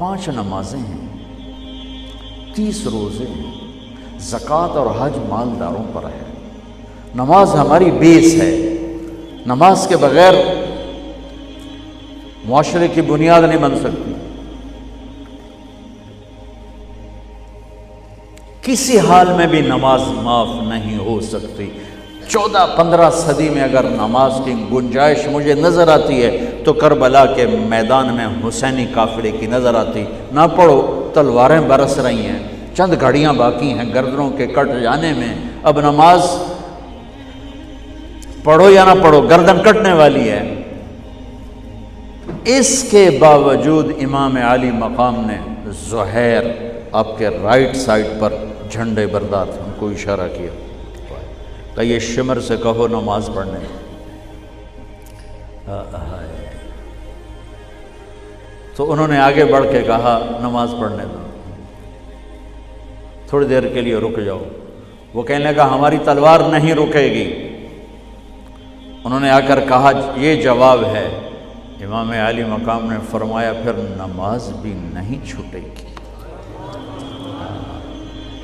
5 نمازیں ہیں، 30 روزے ہیں، زکوٰۃ اور حج مالداروں پر ہے۔ نماز ہماری بیس ہے، نماز کے بغیر معاشرے کی بنیاد نہیں بن سکتی۔ کسی حال میں بھی نماز معاف نہیں ہو سکتی۔ 14-15 صدی میں اگر نماز کی گنجائش مجھے نظر آتی ہے تو کربلا کے میدان میں حسینی قافلے کی نظر آتی۔ نہ پڑھو، تلواریں برس رہی ہیں، چند گھڑیاں باقی ہیں گردنوں کے کٹ جانے میں، اب نماز پڑھو یا نہ پڑھو گردن کٹنے والی ہے۔ اس کے باوجود امام عالی مقام نے زہیر آپ کے رائٹ سائڈ پر جھنڈے بردار تھے، ان کو اشارہ کیا کہ یہ شمر سے کہو نماز پڑھنے۔ تو انہوں نے آگے بڑھ کے کہا نماز پڑھنے دو، تھوڑی دیر کے لیے رک جاؤ۔ وہ کہنے لگا ہماری تلوار نہیں رکے گی۔ انہوں نے آ کر کہا یہ جواب ہے۔ امام عالی مقام نے فرمایا پھر نماز بھی نہیں چھوٹے گی۔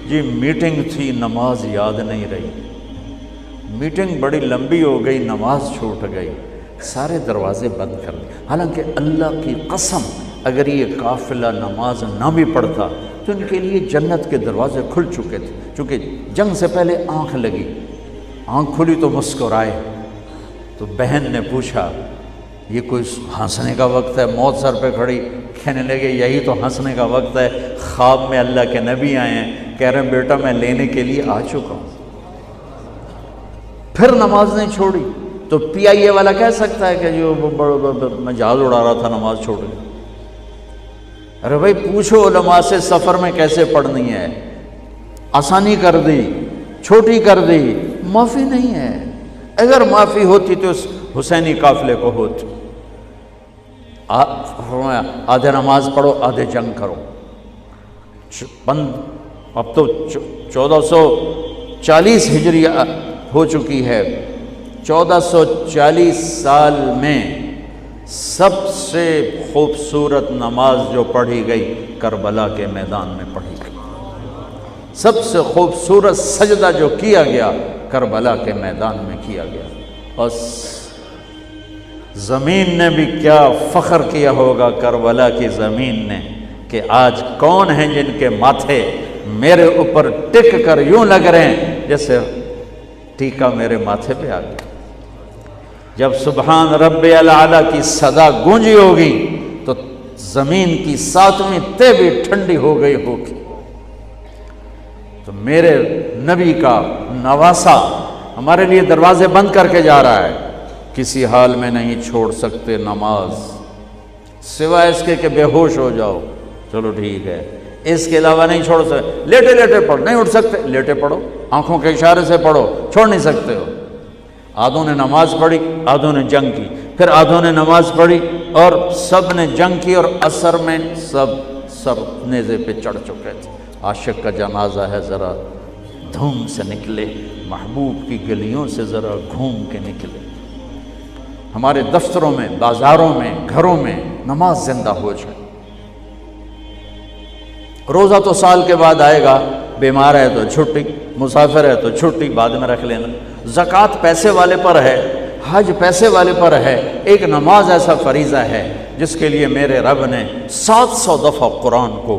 یہ میٹنگ تھی، نماز یاد نہیں رہی، میٹنگ بڑی لمبی ہو گئی، نماز چھوٹ گئی، سارے دروازے بند کر دیے۔ حالانکہ اللہ کی قسم اگر یہ قافلہ نماز نہ بھی پڑھتا تو ان کے لیے جنت کے دروازے کھل چکے تھے، چونکہ جنگ سے پہلے آنکھ لگی، آنکھ کھلی تو مسکرائے۔ تو بہن نے پوچھا یہ کوئی ہنسنے کا وقت ہے؟ موت سر پہ کھڑی، کہنے لگے یہی تو ہنسنے کا وقت ہے۔ خواب میں اللہ کے نبی آئے ہیں، کہہ رہے ہیں بیٹا میں لینے کے لیے آ چکا ہوں۔ پھر نماز نہیں چھوڑی تو پی آئی اے والا کہہ سکتا ہے کہ جو میں جہاز اڑا رہا تھا نماز چھوڑ گئی۔ ارے بھائی پوچھو علماء سے سفر میں کیسے پڑھنی ہے، آسانی کر دی، چھوٹی کر دی، معافی نہیں ہے۔ اگر معافی ہوتی تو اس حسینی قافلے کو ہوتی۔ آدھے نماز پڑھو آدھے جنگ کرو۔ اب تو 1440 ہجری ہو چکی ہے، 1440 سال میں سب سے خوبصورت نماز جو پڑھی گئی کربلا کے میدان میں پڑھی گئی، سب سے خوبصورت سجدہ جو کیا گیا کربلا کے میدان میں کیا گیا۔ اور زمین نے بھی کیا فخر کیا ہوگا کربلا کی زمین نے کہ آج کون ہیں جن کے ماتھے میرے اوپر ٹک کر یوں لگ رہے ہیں جیسے ٹیکا میرے ماتھے پہ آ گیا۔ جب سبحان رب الاعلیٰ کی صدا گونجی ہوگی تو زمین کی 7ویں تہ بھی ٹھنڈی ہو گئی ہوگی۔ تو میرے نبی کا نواسا ہمارے لیے دروازے بند کر کے جا رہا ہے۔ کسی حال میں نہیں چھوڑ سکتے نماز، سوائے اس کے کہ بے ہوش ہو جاؤ، چلو ٹھیک ہے، اس کے علاوہ نہیں چھوڑ سکتے۔ لیٹے لیٹے پڑھو، نہیں اٹھ سکتے لیٹے پڑھو، آنکھوں کے اشارے سے پڑھو، چھوڑ نہیں سکتے ہو۔ آدھوں نے نماز پڑھی، آدھوں نے جنگ کی، پھر آدھوں نے نماز پڑھی اور سب نے جنگ کی، اور عصر میں سب نیزے پہ چڑھ چکے تھے۔ عاشق کا جنازہ ہے، ذرا دھوم سے نکلے، محبوب کی گلیوں سے ذرا گھوم کے نکلے۔ ہمارے دفتروں میں، بازاروں میں، گھروں میں نماز زندہ ہو جائے۔ روزہ تو سال کے بعد آئے گا، بیمار ہے تو چھٹی، مسافر ہے تو چھٹی بعد میں رکھ لینا۔ زکوٰۃ پیسے والے پر ہے، حج پیسے والے پر ہے، ایک نماز ایسا فریضہ ہے جس کے لیے میرے رب نے 700 دفعہ قرآن کو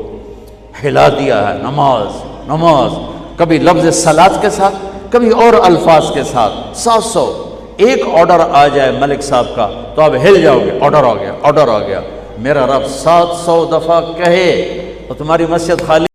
ہلا دیا ہے۔ نماز نماز، کبھی لفظ صلاۃ کے ساتھ، کبھی اور الفاظ کے ساتھ، 700۔ ایک آرڈر آ جائے ملک صاحب کا تو آپ ہل جاؤ گے، آرڈر آ گیا، آرڈر آ گیا۔ میرا رب 700 دفعہ کہے اور تمہاری مسجد خالی